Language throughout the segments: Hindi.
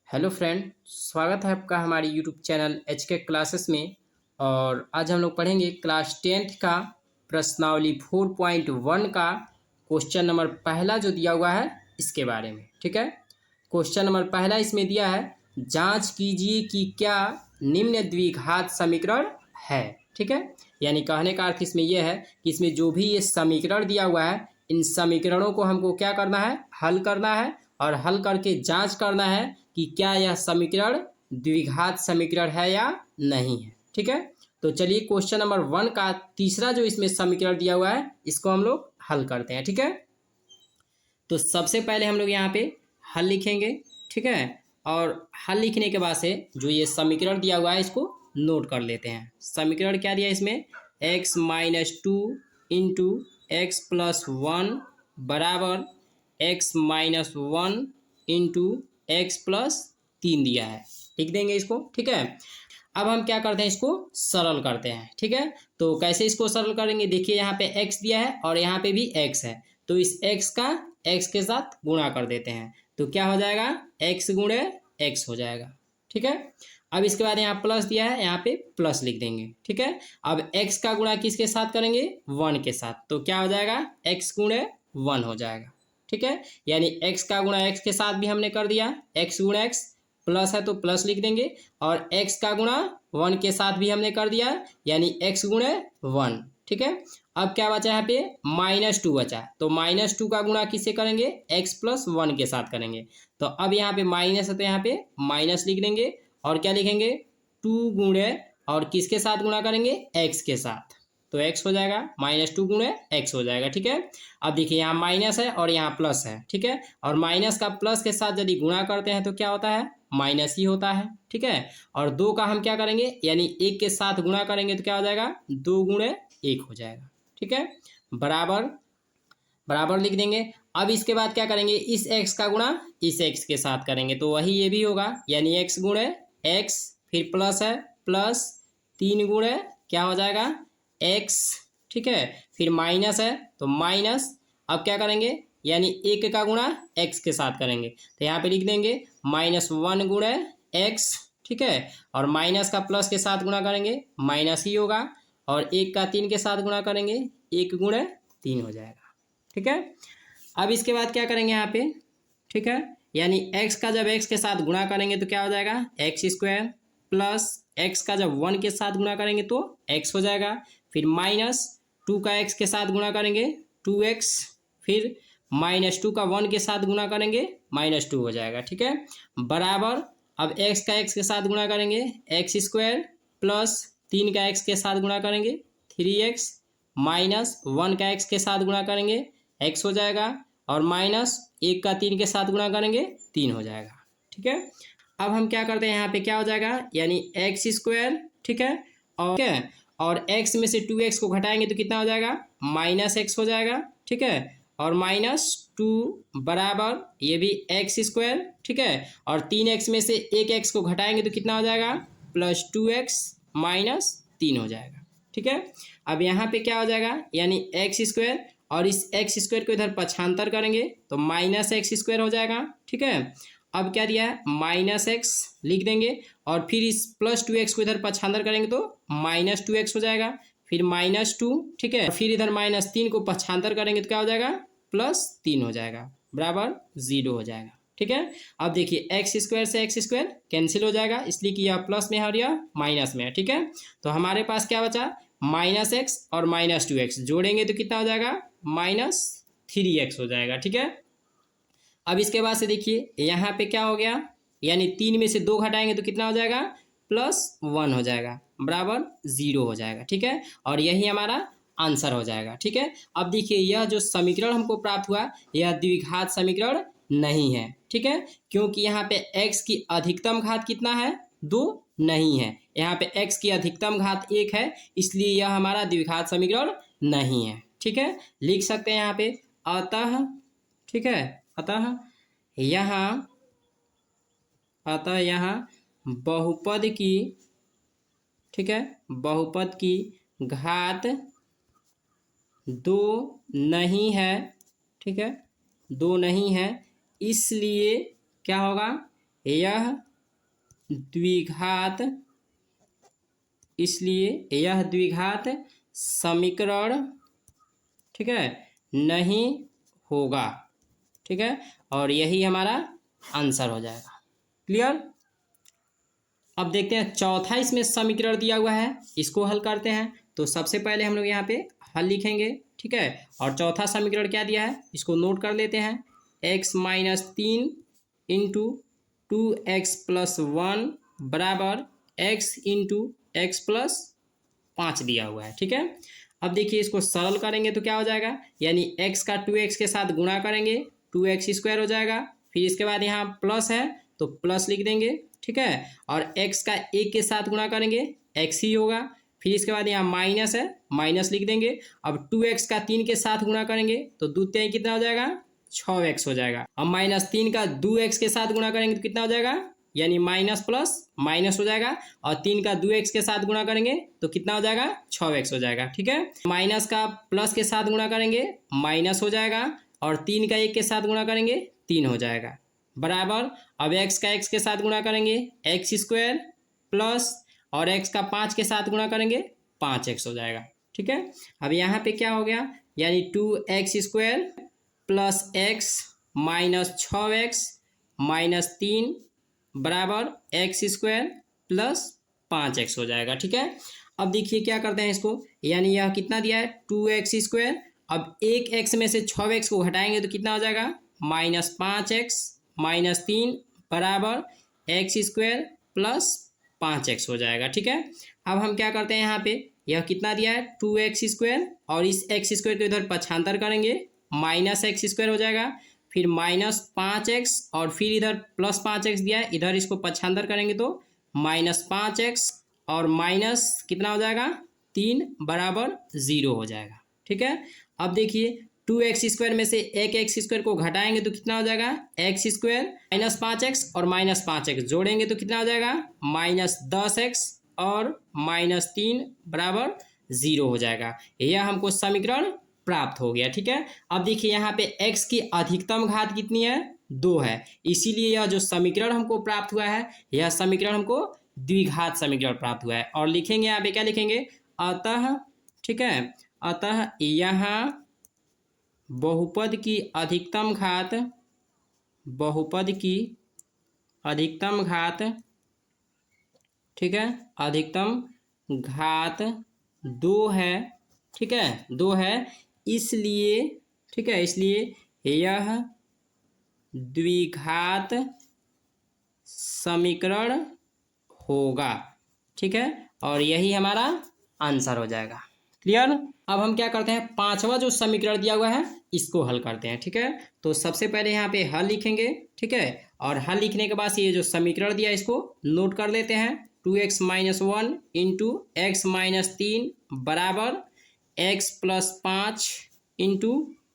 हेलो फ्रेंड, स्वागत है आपका हमारी यूट्यूब चैनल एचके क्लासेस में। और आज हम लोग पढ़ेंगे क्लास टेंथ का प्रश्नावली 4.1 का क्वेश्चन नंबर पहला जो दिया हुआ है इसके बारे में। ठीक है, क्वेश्चन नंबर पहला इसमें दिया है, जांच कीजिए कि क्या निम्न द्विघात समीकरण है। ठीक है, यानी कहने का अर्थ इसमें यह है कि इसमें जो भी ये समीकरण दिया हुआ है इन समीकरणों को हमको क्या करना है, हल करना है और हल करके जांच करना है कि क्या यह समीकरण द्विघात समीकरण है या नहीं है। ठीक है, तो चलिए क्वेश्चन नंबर 1 का तीसरा जो इसमें समीकरण दिया हुआ है इसको हम लोग हल करते हैं। ठीक है, तो सबसे पहले हम लोग यहाँ पे हल लिखेंगे। ठीक है, और हल लिखने के बाद से जो ये समीकरण दिया हुआ है इसको नोट कर लेते हैं। समीकरण क्या दिया है इसमें, x minus two into x plus one बराबर x minus one into x plus तीन दिया है। लिख देंगे इसको। ठीक है, अब हम क्या करते हैं, इसको सरल करते हैं। ठीक है, तो कैसे इसको सरल करेंगे, देखिए यहाँ पे x दिया है और यहाँ पे भी x है, तो इस x का x के साथ गुणा कर देते हैं तो क्या हो जाएगा, x गुणे x हो जाएगा। ठीक है, अब इसके बाद यहाँ प्लस दिया है, यहाँ पे प्लस लिख देंगे। ठीक है, अब x का गुणा किसके साथ करेंगे, 1 के साथ, तो क्या हो जाएगा, x गुणे 1 हो जाएगा। ठीक है, यानी x का गुणा x के साथ भी हमने कर दिया, x गुणा x, प्लस है तो प्लस लिख देंगे, और x का गुणा 1 के साथ भी हमने कर दिया, यानी x गुणे 1। ठीक है, अब क्या बचा यहाँ पे, -2 बचा, तो -2 का गुणा किससे करेंगे, x प्लस 1 के साथ करेंगे। तो अब यहाँ पे माइनस है तो यहाँ पे माइनस लिख देंगे, और क्या लिखेंगे, 2 गुणे, और किसके साथ गुणा करेंगे, x के साथ, तो x हो जाएगा, -2 गुणे x हो जाएगा। ठीक है, अब देखिए यहाँ माइनस है और यहाँ प्लस है। ठीक है, और माइनस का प्लस के साथ यदि गुणा करते हैं तो क्या होता है, माइनस ही होता है। ठीक है, और 2 का हम क्या करेंगे, यानी 1 के साथ गुणा करेंगे तो क्या हो जाएगा, 2 गुणे 1 हो जाएगा। ठीक है, बराबर बराबर लिख देंगे। अब इसके बाद क्या करेंगे, इस x का गुणा इस x के साथ करेंगे तो वही ये भी होगा, यानी x गुणे x, फिर प्लस है, प्लस 3 गुणे क्या हो जाएगा, x। ठीक है, फिर माइनस है तो माइनस, अब क्या करेंगे, यानी 1 का गुणा x के साथ करेंगे तो यहाँ पे लिख देंगे -1 गुणे x। ठीक है, और माइनस का प्लस के साथ गुणा करेंगे माइनस ही होगा, और 1 का 3 के साथ गुणा करेंगे 1 गुणे 3 हो जाएगा। ठीक है, अब इसके बाद क्या करेंगे यहाँ पे, ठीक है, यानी x का जब x के साथ गुणा करेंगे तो क्या हो जाएगा, एक्स स्क्वायर, प्लस x का जब 1 के साथ गुणा करेंगे तो x हो जाएगा, फिर -2 का x के साथ गुणा करेंगे 2x, फिर -2 का 1 के साथ गुणा करेंगे -2 हो जाएगा। ठीक है, बराबर, अब x का x के साथ गुणा करेंगे एक्स स्क्वायर, प्लस 3 का x के साथ गुणा करेंगे 3x, -1 का x के साथ गुणा करेंगे x हो जाएगा, और -1 का 3 के साथ गुणा करेंगे 3 हो जाएगा। ठीक है, अब हम क्या करते हैं, यहाँ पे क्या हो जाएगा, यानी एक्स स्क्वायर। ठीक है, और x में से 2x को घटाएंगे तो कितना हो जाएगा, -x हो जाएगा। ठीक है, और -2 बराबर ये भी एक्स स्क्वायर। ठीक है, और 3x में से 1x को घटाएंगे तो कितना हो जाएगा, +2x -3 हो जाएगा। ठीक है, अब यहाँ पे क्या हो जाएगा, यानी एक्स स्क्वायर, और इस एक्स स्क्वायर को इधर पक्षांतर करेंगे तो -x² हो जाएगा। ठीक है, अब क्या दिया है, -x लिख देंगे, और फिर इस +2x को इधर पक्षांतर करेंगे तो -2x हो जाएगा, फिर -2। ठीक है, फिर इधर -3 को पक्षांतर करेंगे तो क्या हो जाएगा, +3 हो जाएगा, बराबर 0 हो जाएगा। ठीक है, अब देखिए x² से x² कैंसिल हो जाएगा, इसलिए कि यह प्लस में है और यह माइनस में है। ठीक है, तो हमारे पास क्या बचा, -x और -2x जोड़ेंगे तो कितना हो जाएगा, -3x हो जाएगा। ठीक है, अब इसके बाद से देखिए यहाँ पे क्या हो गया, यानी 3 में से 2 घटाएंगे तो कितना हो जाएगा, +1 हो जाएगा, बराबर 0 हो जाएगा। ठीक है, और यही हमारा आंसर हो जाएगा। ठीक है, अब देखिए यह जो समीकरण हमको प्राप्त हुआ यह द्विघात समीकरण नहीं है। ठीक है, क्योंकि यहाँ पे x की अधिकतम घात कितना है, 2 नहीं है, यहाँ पे x की अधिकतम घात 1 है, इसलिए यह हमारा द्विघात समीकरण नहीं है। ठीक है, लिख सकते हैं यहाँ पे अतः, ठीक है, अतः यहाँ बहुपद की, ठीक है, बहुपद की घात 2 नहीं है। ठीक है, 2 नहीं है, इसलिए क्या होगा, यह द्विघात, इसलिए यह द्विघात समीकरण, ठीक है, नहीं होगा, ठीक है, और यही हमारा आंसर हो जाएगा। क्लियर। अब देखते हैं चौथा इसमें समीकरण दिया हुआ है, इसको हल करते हैं। तो सबसे पहले हम लोग यहाँ पे हल लिखेंगे, ठीक है, और चौथा समीकरण क्या दिया है इसको नोट कर लेते हैं। x माइनस 3 इंटू 2x+1 बराबर x इंटू x+5 दिया हुआ है, ठीक है। अब देखिए इसको सरल करेंगे तो क्या हो जाएगा, यानी x का 2x के साथ गुणा करेंगे 2x² हो जाएगा। फिर इसके बाद यहाँ प्लस है तो प्लस लिख देंगे, ठीक है, और x का 1 के साथ गुणा करेंगे x ही होगा। फिर इसके बाद यहाँ माइनस है, माइनस लिख देंगे। अब 2x का 3 के साथ गुणा करेंगे तो 2 3 कितना हो जाएगा, 6x हो जाएगा। अब -3 का 2x के साथ गुणा करेंगे तो कितना हो जाएगा, यानी माइनस प्लस माइनस हो जाएगा। और 3 का 2x के साथ गुणा करेंगे तो कितना हो जाएगा, 6x हो जाएगा, ठीक है। माइनस का प्लस के साथ गुणा करेंगे माइनस हो जाएगा, और 3 का 1 के साथ गुणा करेंगे 3 हो जाएगा, बराबर। अब x का x के साथ गुणा करेंगे x² प्लस, और x का 5 के साथ गुणा करेंगे 5x हो जाएगा, ठीक है। अब यहाँ पे क्या हो गया, यानी 2x² plus x minus 6x minus 3 बराबर x² प्लस 5x हो जाएगा, ठीक है। अब देखिए क्या करते हैं इसको, यानी यह कितना दिया है 2x²। अब एक x में से 6x को घटाएंगे तो कितना हो जाएगा, -5x माइनस 3 बराबर x² प्लस 5x हो जाएगा, ठीक है। अब हम क्या करते हैं, यहाँ पे यह कितना दिया है 2x², और इस x² को इधर पक्षांतर करेंगे -x² हो जाएगा। फिर -5x, और फिर इधर +5x दिया है, इधर इसको पक्षांतर करेंगे तो -5x, और माइनस कितना हो जाएगा 3 बराबर 0 हो जाएगा, ठीक है। अब देखिए 2x² में से एक x² को घटाएंगे तो कितना हो जाएगा, x² -5x और -5x जोड़ेंगे तो कितना हो जाएगा, -10x और -3 बराबर 0 हो जाएगा। यह हमको समीकरण प्राप्त हो गया, ठीक है। अब देखिए यहाँ पे x की अधिकतम घात कितनी है, 2 है, इसीलिए यह जो समीकरण हमको प्राप्त हुआ है, यह समीकरण हमको द्विघात समीकरण प्राप्त हुआ है। और लिखेंगे यहाँ पे क्या लिखेंगे, अतः, ठीक है, अतः यहाँ बहुपद की अधिकतम घात, बहुपद की अधिकतम घात, ठीक है, अधिकतम घात 2 है, ठीक है, 2 है, इसलिए, ठीक है, इसलिए यह द्विघात समीकरण होगा, ठीक है, और यही हमारा आंसर हो जाएगा। क्लियर। अब हम क्या करते हैं, पांचवा जो समीकरण दिया हुआ है इसको हल करते हैं, ठीक है। तो सबसे पहले यहाँ पे हल लिखेंगे, ठीक है, और हल लिखने के बाद ये जो समीकरण दिया है इसको नोट कर लेते हैं। 2x - 1 इंटू x - 3 बराबर x+5 इंटू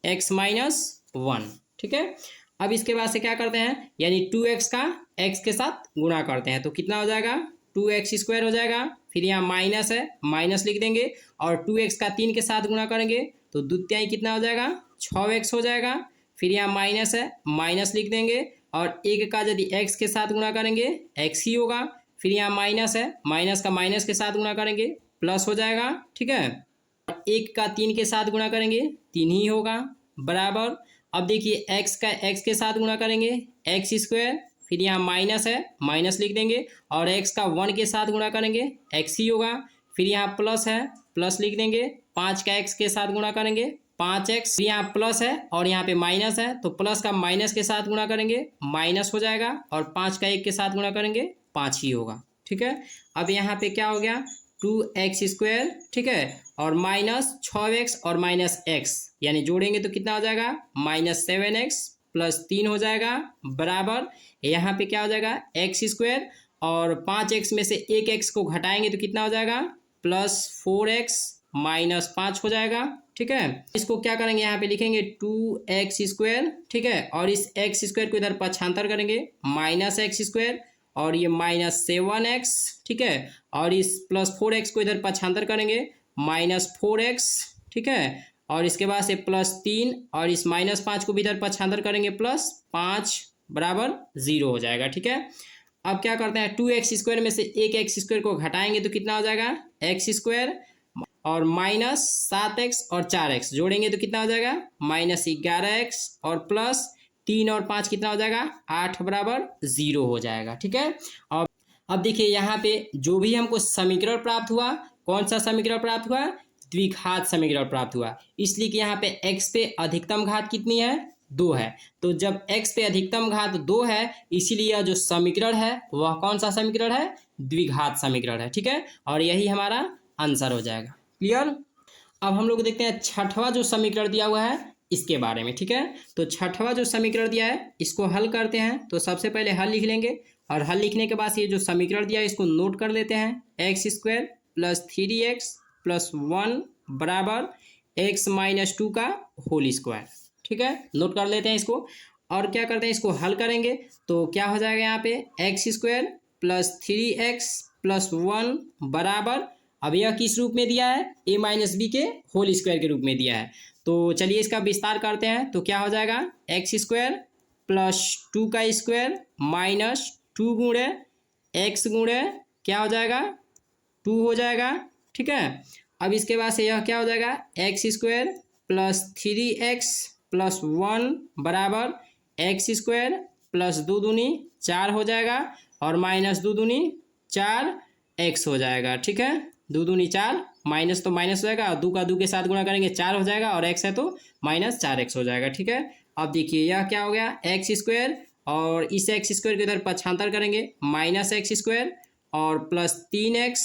x - 1, ठीक है। अब इसके बाद से क्या करते हैं, यानी 2x का x के साथ गुणा करते हैं तो कितना हो जाएगा, 2x² हो जाएगा। फिर यहाँ माइनस है, माइनस लिख देंगे, और 2x का 3 के साथ गुणा करेंगे तो द्वितीय कितना हो जाएगा, 6x हो जाएगा। फिर यहाँ माइनस है, माइनस लिख देंगे, और एक का यदि x के साथ गुणा करेंगे x ही होगा। फिर यहाँ माइनस है, माइनस का माइनस के साथ गुणा करेंगे प्लस हो जाएगा, ठीक है, और एक का 3 के साथ गुणा करेंगे 3 ही होगा, बराबर। अब देखिए x का x के साथ गुणा करेंगे x², फिर यहाँ माइनस है, माइनस लिख देंगे, और x का 1 के साथ गुणा करेंगे x ही होगा। फिर यहाँ प्लस है, प्लस लिख देंगे, 5 का x के साथ गुणा करेंगे 5x, फिर यहाँ प्लस है और यहाँ पे माइनस है तो प्लस का माइनस के साथ गुणा करेंगे माइनस हो जाएगा, और 5 का 1 के साथ गुणा करेंगे 5 ही होगा, ठीक है। अब यहाँ पे क्या हो गया, 2x², ठीक है, और -6x और -x, यानी जोड़ेंगे तो कितना हो जाएगा, -7x प्लस 3 हो जाएगा, बराबर। यहाँ पे क्या हो जाएगा, x², और 5x में से एक x को घटाएंगे तो कितना हो जाएगा, +4x -5 हो जाएगा, ठीक है। इसको क्या करेंगे, यहाँ पे लिखेंगे 2x², ठीक है, और इस x² को इधर पक्षांतर करेंगे -x², और ये -7x, ठीक है, और इस +4x को इधर पक्षांतर करेंगे -4x, ठीक है, और इसके बाद से +3, और इस -5 को भी इधर पक्षांतर करेंगे +5, बराबर 0 हो जाएगा। ठीक है, अब क्या करते हैं, 2x² में से एक x² को घटाएंगे तो कितना हो जाएगा, x² और माइनस 7x और 4x जोड़ेंगे तो कितना हो जाएगा, -11x और प्लस 3 और 5 कितना हो जाएगा, 8 बराबर 0 हो जाएगा। ठीक है, और अब देखिए यहाँ पे जो भी हमको समीकरण प्राप्त हुआ, कौन सा समीकरण प्राप्त हुआ, द्विघात समीकरण प्राप्त हुआ, इसलिए कि यहाँ पे x पे अधिकतम घात कितनी है, 2 है। तो जब x पे अधिकतम घात 2 है, इसीलिए यह जो समीकरण है वह कौन सा समीकरण है, द्विघात समीकरण है। ठीक है, और यही हमारा आंसर हो जाएगा। क्लियर। अब हम लोग देखते हैं छठवां जो समीकरण दिया हुआ है इसके बारे में। ठीक है, तो छठवां जो समीकरण दिया है इसको हल करते हैं। तो सबसे पहले हल लिख लेंगे और हल लिखने के बाद ये जो समीकरण दिया है इसको नोट कर लेते हैं, x² + 3x + 1 बराबर x-2 का होल स्क्वायर। ठीक है, नोट कर लेते हैं इसको और क्या करते हैं, इसको हल करेंगे तो क्या हो जाएगा, यहाँ पे x² + 3x + 1 बराबर, अब यह किस रूप में दिया है, a-b के होल स्क्वायर के रूप में दिया है। तो चलिए इसका विस्तार करते हैं। तो क्या हो जाएगा, x² + 2 का स्क्वायर माइनस 2 गुणे x गुणे क्या हो जाएगा, 2 हो जाएगा। ठीक है, अब इसके बाद से यह क्या हो जाएगा, x² + 3x + 1 बराबर x² + 2 दूनी 4 हो जाएगा और माइनस 2 दूनी 4x हो जाएगा। ठीक है, 2 दूनी 4, माइनस तो माइनस हो जाएगा और 2 का 2 के साथ गुणा करेंगे 4 हो जाएगा और x है तो -4x हो जाएगा। ठीक है, अब देखिए यह क्या हो गया, x² और इस x² के इधर पक्षांतर करेंगे, -x² और प्लस 3x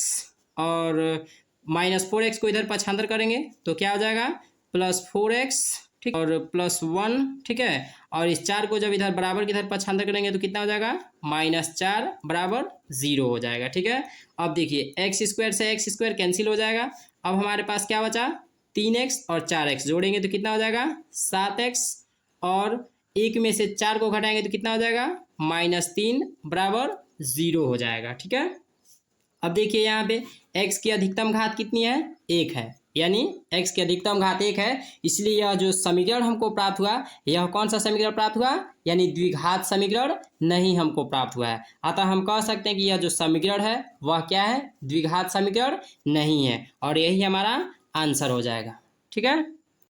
और -4x को इधर पक्षांतर करेंगे तो क्या हो जाएगा, +4x। ठीक, और +1। ठीक है, और इस 4 को जब इधर बराबर की इधर पक्षांतर करेंगे तो कितना हो जाएगा, -4 बराबर 0 हो जाएगा। ठीक है, अब देखिए x² से x² कैंसिल हो जाएगा। अब हमारे पास क्या बचा, 3x और 4x जोड़ेंगे तो कितना हो जाएगा, 7x और 1 में से 4 को घटाएंगे तो कितना हो जाएगा, -3 बराबर 0 हो जाएगा। ठीक है, अब देखिए यहाँ पे x की अधिकतम घात कितनी है, 1 है, यानी x की अधिकतम घात 1 है, इसलिए यह जो समीकरण हमको प्राप्त हुआ यह कौन सा समीकरण प्राप्त हुआ, यानी द्विघात समीकरण नहीं हमको प्राप्त हुआ है। अतः हम कह सकते हैं कि यह जो समीकरण है वह क्या है, द्विघात समीकरण नहीं है और यही हमारा आंसर हो जाएगा। ठीक है।